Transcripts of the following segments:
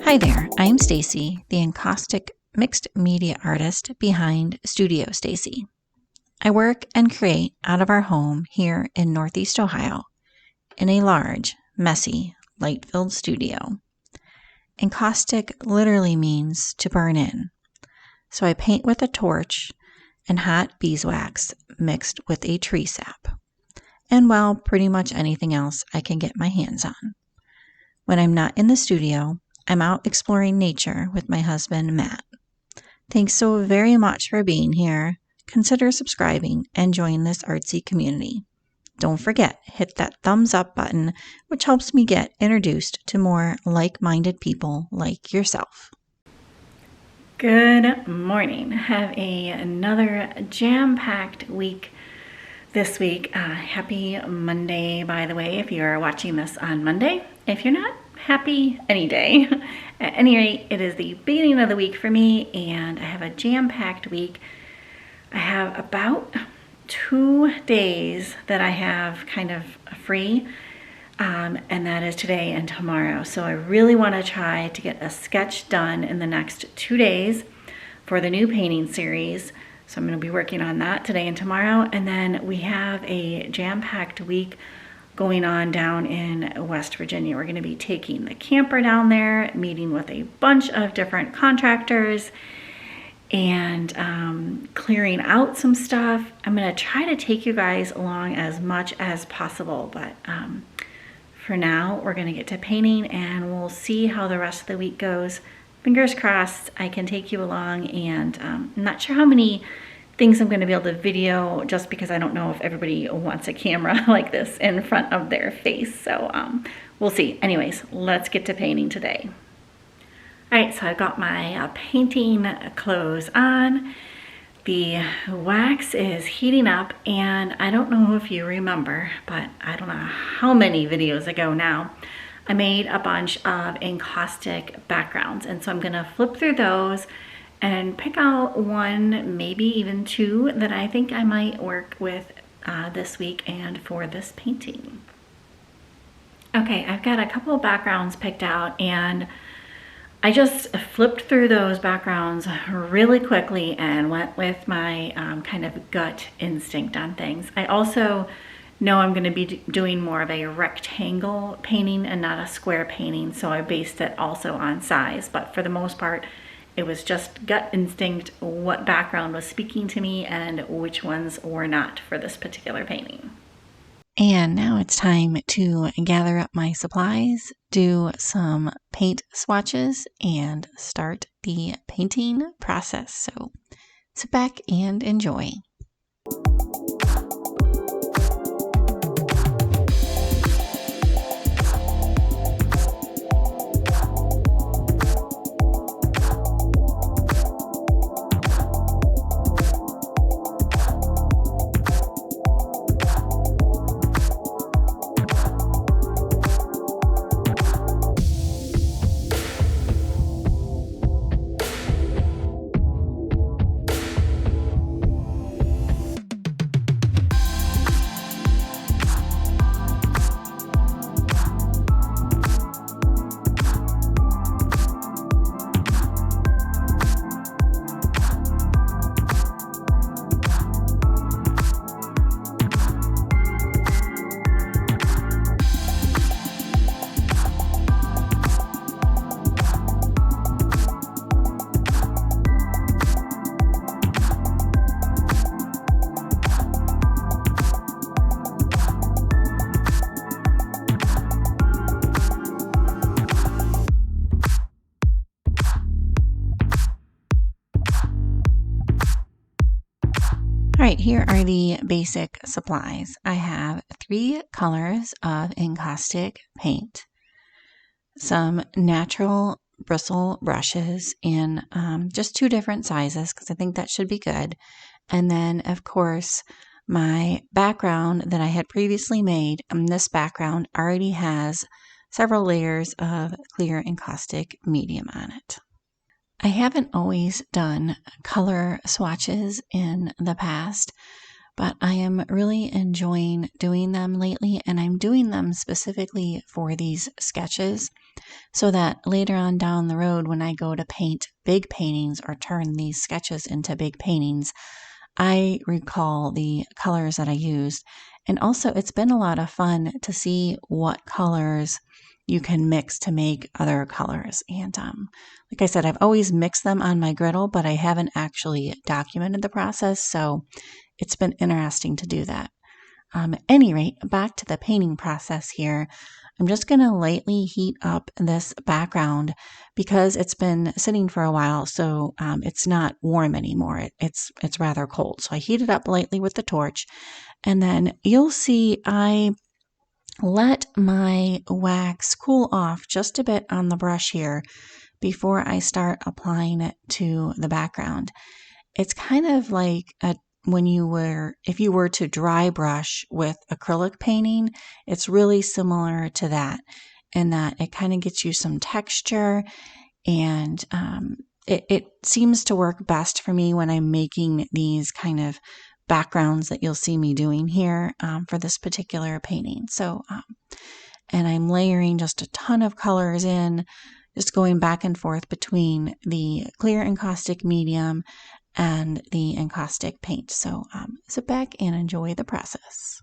Hi there, I'm Stacy, the Encaustic mixed media artist behind Studio Stacy. I work and create out of our home here in Northeast Ohio in a large, messy, light-filled studio. Encaustic literally means to burn in, so I paint with a torch and hot beeswax mixed with a tree sap, and well, pretty much anything else I can get my hands on. When I'm not in the studio, I'm out exploring nature with my husband, Matt. Thanks so very much for being here. Consider subscribing and join this artsy community. Don't forget, hit that thumbs up button, which helps me get introduced to more like-minded people like yourself. Good morning. Have another jam-packed week this week. Happy Monday, by the way, if you're watching this on Monday. If you're not, happy any day. At any rate, it is the beginning of the week for me, and I have a jam-packed week. I have about 2 days that I have kind of free, and that is today and tomorrow. So I really want to try to get a sketch done in the next 2 days for the new painting series. So I'm going to be working on that today and tomorrow. And then we have a jam-packed week going on down in West Virginia. We're going to be taking the camper down there, meeting with a bunch of different contractors, and clearing out some stuff. I'm going to try to take you guys along as much as possible, but for now, we're going to get to painting and we'll see how the rest of the week goes. Fingers crossed I can take you along, and I'm not sure how many things I'm going to be able to video, just because I don't know if everybody wants a camera like this in front of their face. So we'll see. Anyways, let's get to painting today. All right, so I've got my painting clothes on. The wax is heating up, and I don't know if you remember, but I don't know how many videos ago now, I made a bunch of encaustic backgrounds, and so I'm gonna flip through those and pick out one, maybe even two, that I think I might work with this week and for this painting. Okay, I've got a couple of backgrounds picked out, and I just flipped through those backgrounds really quickly and went with my kind of gut instinct on things. I also know I'm going to be doing more of a rectangle painting and not a square painting, so I based it also on size, but for the most part it was just gut instinct what background was speaking to me and which ones were not for this particular painting. And now it's time to gather up my supplies, do some paint swatches, and start the painting process. So sit back and enjoy. All right, here are the basic supplies. I have 3 colors of encaustic paint, some natural bristle brushes in just 2 different sizes, because I think that should be good. And then, of course, my background that I had previously made. This background already has several layers of clear encaustic medium on it. I haven't always done color swatches in the past, but I am really enjoying doing them lately, and I'm doing them specifically for these sketches so that later on down the road when I go to paint big paintings or turn these sketches into big paintings, I recall the colors that I used. And also, it's been a lot of fun to see what colors you can mix to make other colors. And like I said, I've always mixed them on my griddle, but I haven't actually documented the process. So it's been interesting to do that. At any rate, back to the painting process here. I'm just going to lightly heat up this background because it's been sitting for a while, so it's not warm anymore. It's rather cold. So I heat it up lightly with the torch, and then you'll see I let my wax cool off just a bit on the brush here before I start applying it to the background. It's kind of like if you were to dry brush with acrylic painting, it's really similar to that in that it kind of gets you some texture, and it seems to work best for me when I'm making these kind of backgrounds that you'll see me doing here for this particular painting. So, and I'm layering just a ton of colors in, just going back and forth between the clear encaustic medium and the encaustic paint. So sit back and enjoy the process.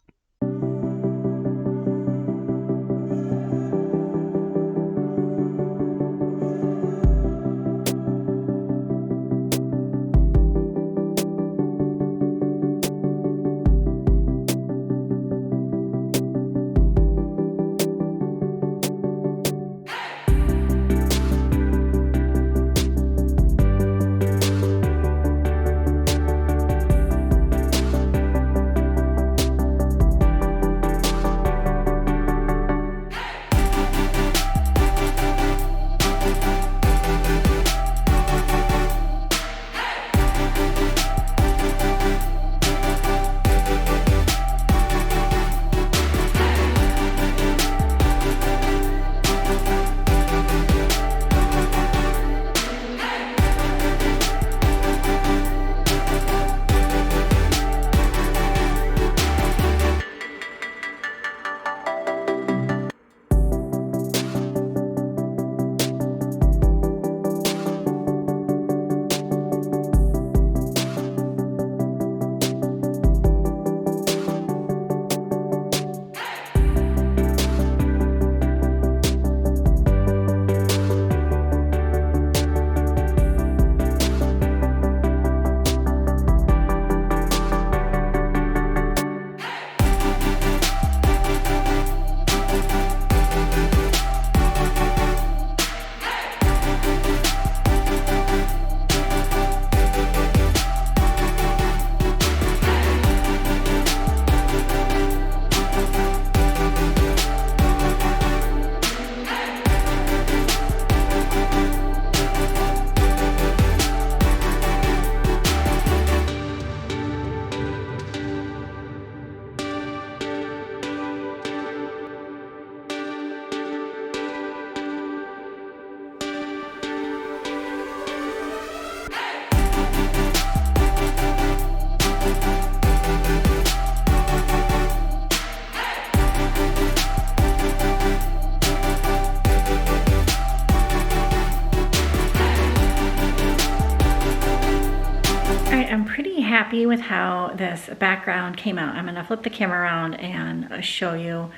Happy with how this background came out. I'm going to flip the camera around and show you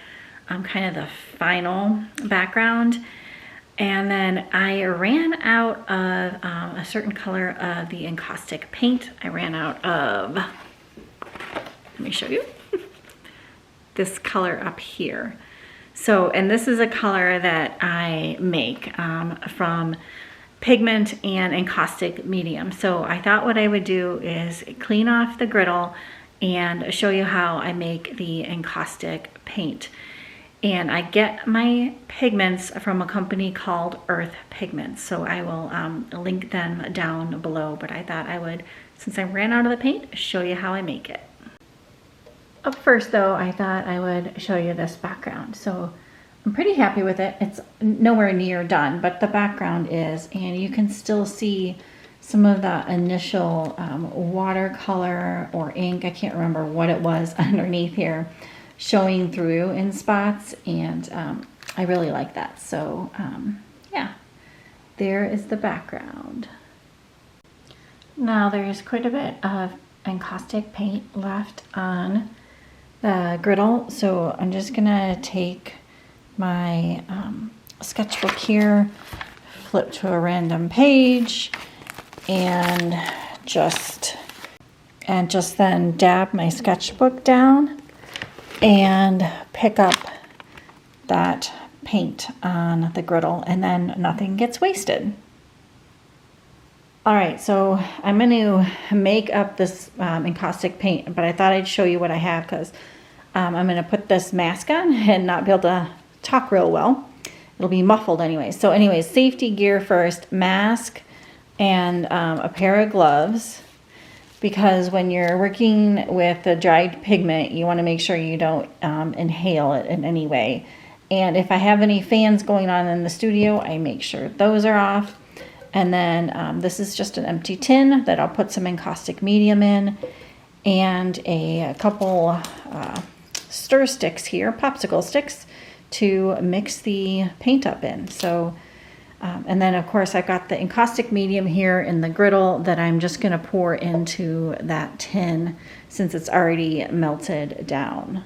kind of the final background. And then I ran out of a certain color of the encaustic paint. I ran out of, let me show you, this color up here. So, and this is a color that I make from pigment and encaustic medium. So I thought what I would do is clean off the griddle and show you how I make the encaustic paint. And I get my pigments from a company called Earth Pigments. So I will link them down below, but I thought I would, since I ran out of the paint, show you how I make it. Up first though, I thought I would show you this background. So I'm pretty happy with it. It's nowhere near done, but the background is, and you can still see some of the initial watercolor or ink, I can't remember what it was, underneath here showing through in spots, and I really like that. So yeah, there is the background. Now there's quite a bit of encaustic paint left on the griddle, so I'm just gonna take my sketchbook here, flip to a random page, and just then dab my sketchbook down and pick up that paint on the griddle, and then nothing gets wasted. All right, so I'm going to make up this encaustic paint, but I thought I'd show you what I have because I'm going to put this mask on and not be able to talk real well. It'll be muffled anyway. So anyways, safety gear first, mask and a pair of gloves, because when you're working with the dried pigment, you want to make sure you don't inhale it in any way. And if I have any fans going on in the studio, I make sure those are off. And then this is just an empty tin that I'll put some encaustic medium in, and a couple stir sticks here, popsicle sticks, to mix the paint up in. So, and then of course I've got the encaustic medium here in the griddle that I'm just going to pour into that tin since it's already melted down.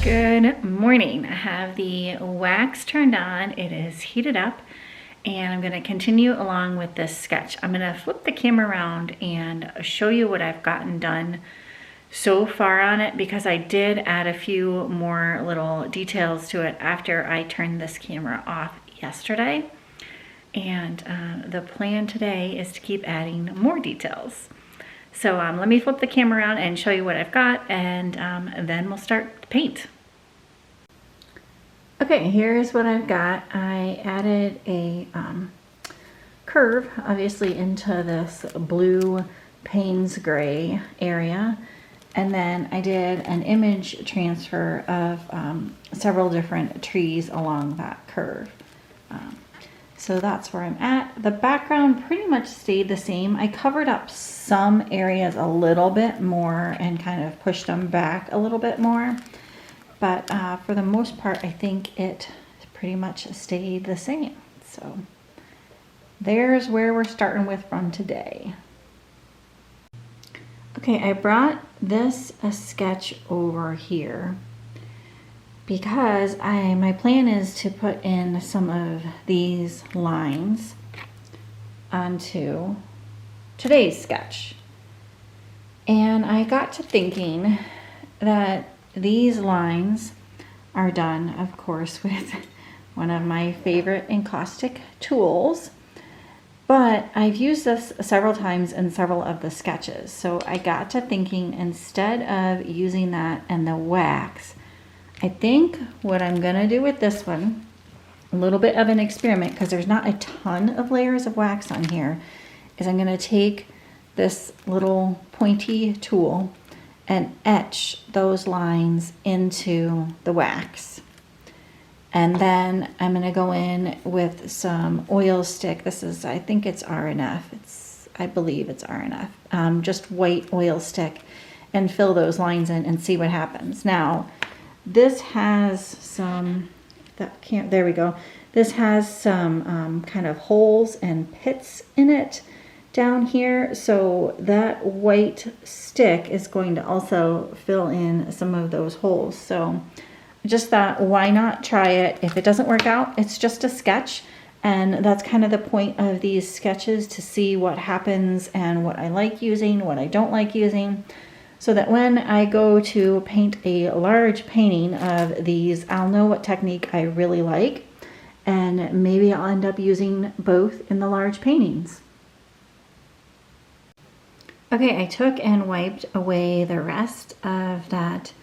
Good morning. I have the wax turned on. It is heated up, and I'm going to continue along with this sketch. I'm going to flip the camera around and show you what I've gotten done so far on it, because I did add a few more little details to it after I turned this camera off yesterday. And the plan today is to keep adding more details. So let me flip the camera around and show you what I've got, and then we'll start to paint. Okay, here's what I've got. I added a curve, obviously, into this blue Payne's gray area. And then I did an image transfer of several different trees along that curve. So that's where I'm at. The background pretty much stayed the same. I covered up some areas a little bit more and kind of pushed them back a little bit more. But for the most part, I think it pretty much stayed the same. So there's where we're starting with from today. Okay, I brought this sketch over here because my plan is to put in some of these lines onto today's sketch. And I got to thinking that these lines are done, of course, with one of my favorite encaustic tools, but I've used this several times in several of the sketches. So I got to thinking, instead of using that and the wax, I think what I'm gonna do with this one, a little bit of an experiment because there's not a ton of layers of wax on here, is I'm gonna take this little pointy tool and etch those lines into the wax. And then I'm going to go in with some oil stick. This is, I think it's RNF. I believe it's RNF. Just white oil stick, and fill those lines in and see what happens. Now, this has some, there we go. This has some kind of holes and pits in it down here. So that white stick is going to also fill in some of those holes. So I just thought, why not try it? If it doesn't work out, it's just a sketch. And that's kind of the point of these sketches, to see what happens and what I like using, what I don't like using, so that when I go to paint a large painting of these, I'll know what technique I really like, and maybe I'll end up using both in the large paintings. Okay, I took and wiped away the rest of that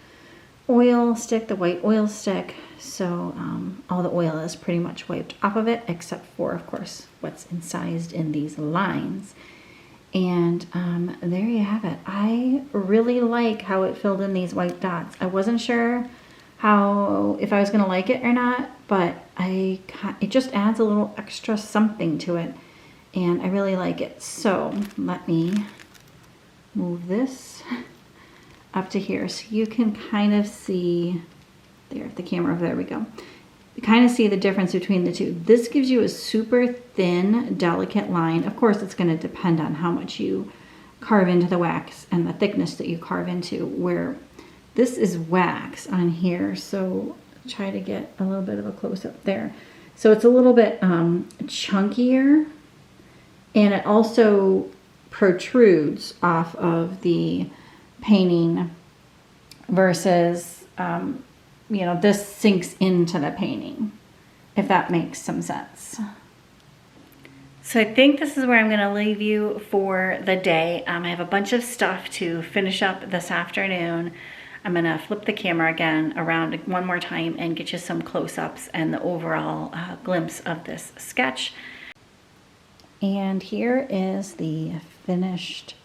oil stick, the white oil stick, so all the oil is pretty much wiped off of it, except for, of course, what's incised in these lines. And there you have it. I really like how it filled in these white dots. I wasn't sure if I was going to like it or not, but it just adds a little extra something to it, and I really like it. So let me move this up to here so you can kind of see there, the camera, there we go. You kind of see the difference between the two. This gives you a super thin, delicate line. Of course, it's going to depend on how much you carve into the wax and the thickness that you carve into, where this is wax on here. So try to get a little bit of a close-up there. So it's a little bit chunkier, and it also protrudes off of the painting versus you know, this sinks into the painting, if that makes some sense. So I think this is where I'm going to leave you for the day. I have a bunch of stuff to finish up this afternoon. I'm going to flip the camera again around one more time and get you some close-ups and the overall glimpse of this sketch. And here is the finished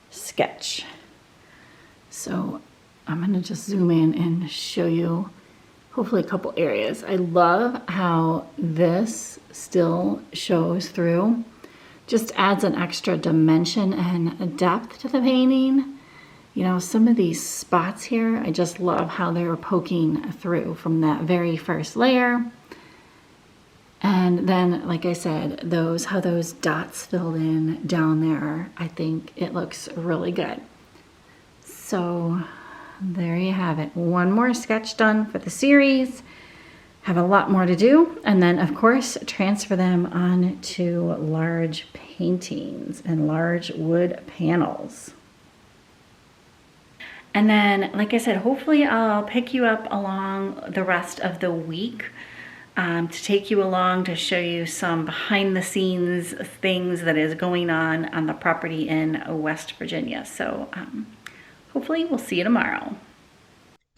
sketch. So I'm going to just zoom in and show you hopefully a couple areas. I love how this still shows through. Just adds an extra dimension and depth to the painting. You know, some of these spots here, I just love how they're poking through from that very first layer. And then, like I said, how those dots filled in down there, I think it looks really good. So there you have it. One more sketch done for the series. Have a lot more to do. And then, of course, transfer them on to large paintings and large wood panels. And then, like I said, hopefully I'll pick you up along the rest of the week to take you along to show you some behind the scenes things that is going on the property in West Virginia. So hopefully we'll see you tomorrow.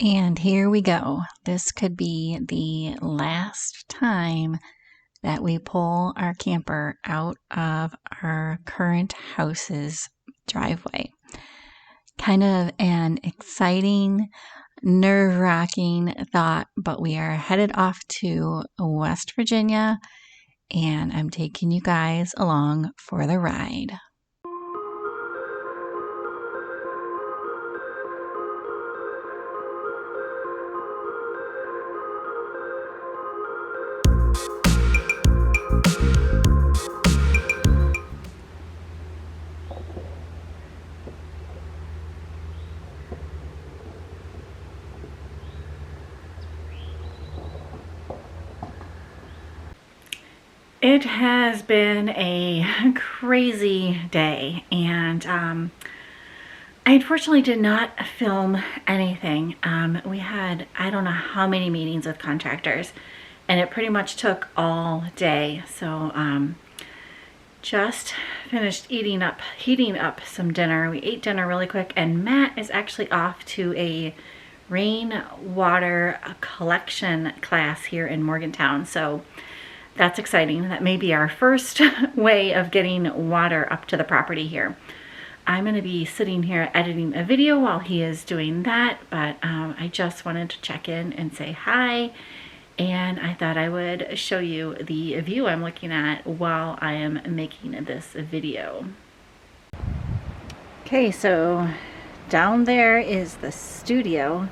And here we go. This could be the last time that we pull our camper out of our current house's driveway. Kind of an exciting, nerve-wracking thought, but we are headed off to West Virginia, and I'm taking you guys along for the ride. It has been a crazy day, and I unfortunately did not film anything. We had, I don't know how many meetings with contractors, and it pretty much took all day. So just finished heating up some dinner. We ate dinner really quick, and Matt is actually off to a rainwater collection class here in Morgantown. So that's exciting. That may be our first way of getting water up to the property here. I'm going to be sitting here editing a video while he is doing that, but I just wanted to check in and say hi and I thought I would show you the view I'm looking at while I am making this video. Okay, so down there is the studio.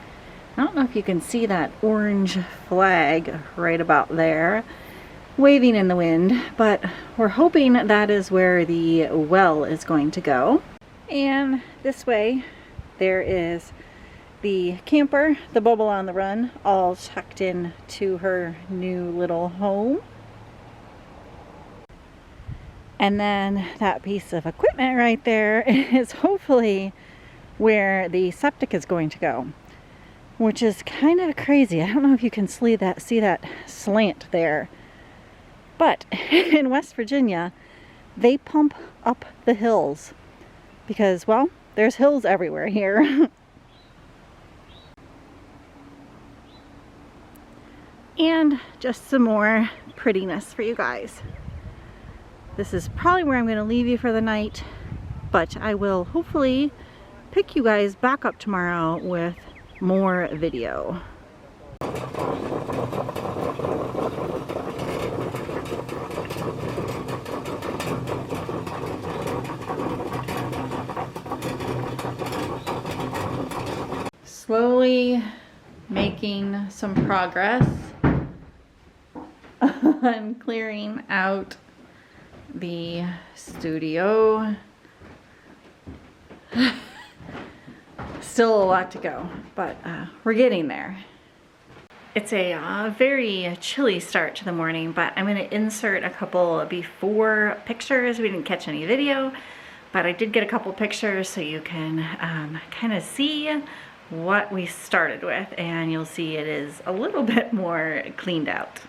I don't know if you can see that orange flag right about there waving in the wind, but we're hoping that is where the well is going to go. And this way there is the camper, the Bubble on the Run, all tucked in to her new little home. And then that piece of equipment right there is hopefully where the septic is going to go, which is kind of crazy. I don't know if you can see that slant there, but in West Virginia they pump up the hills because, well, there's hills everywhere here. And just some more prettiness for you guys. This is probably where I'm going to leave you for the night, but I will hopefully pick you guys back up tomorrow with more video. Slowly making some progress on clearing out the studio. Still a lot to go, but we're getting there. It's a very chilly start to the morning, but I'm going to insert a couple before pictures. We didn't catch any video, but I did get a couple pictures so you can kind of see what we started with, and you'll see it is a little bit more cleaned out.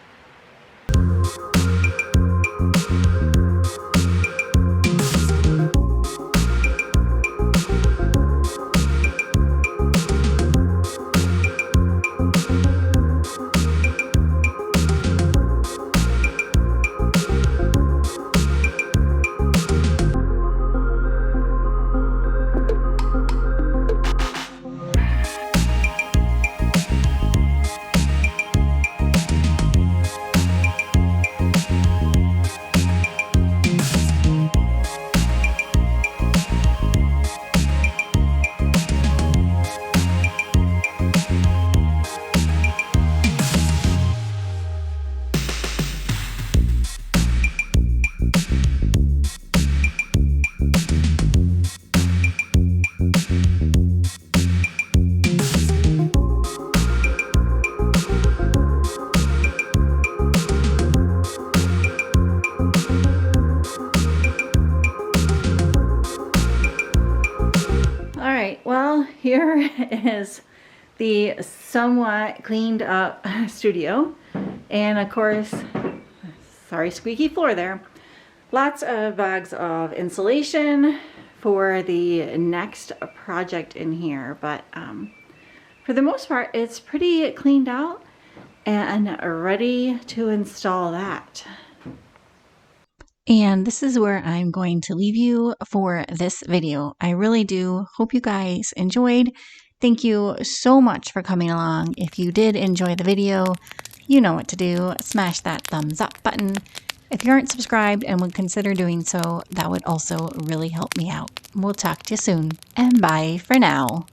Well, here is the somewhat cleaned up studio, and of course, sorry, squeaky floor there. Lots of bags of insulation for the next project in here, but for the most part it's pretty cleaned out and ready to install that. And this is where I'm going to leave you for this video. I really do hope you guys enjoyed. Thank you so much for coming along. If you did enjoy the video, you know what to do. Smash that thumbs up button. If you aren't subscribed and would consider doing so, that would also really help me out. We'll talk to you soon, and bye for now.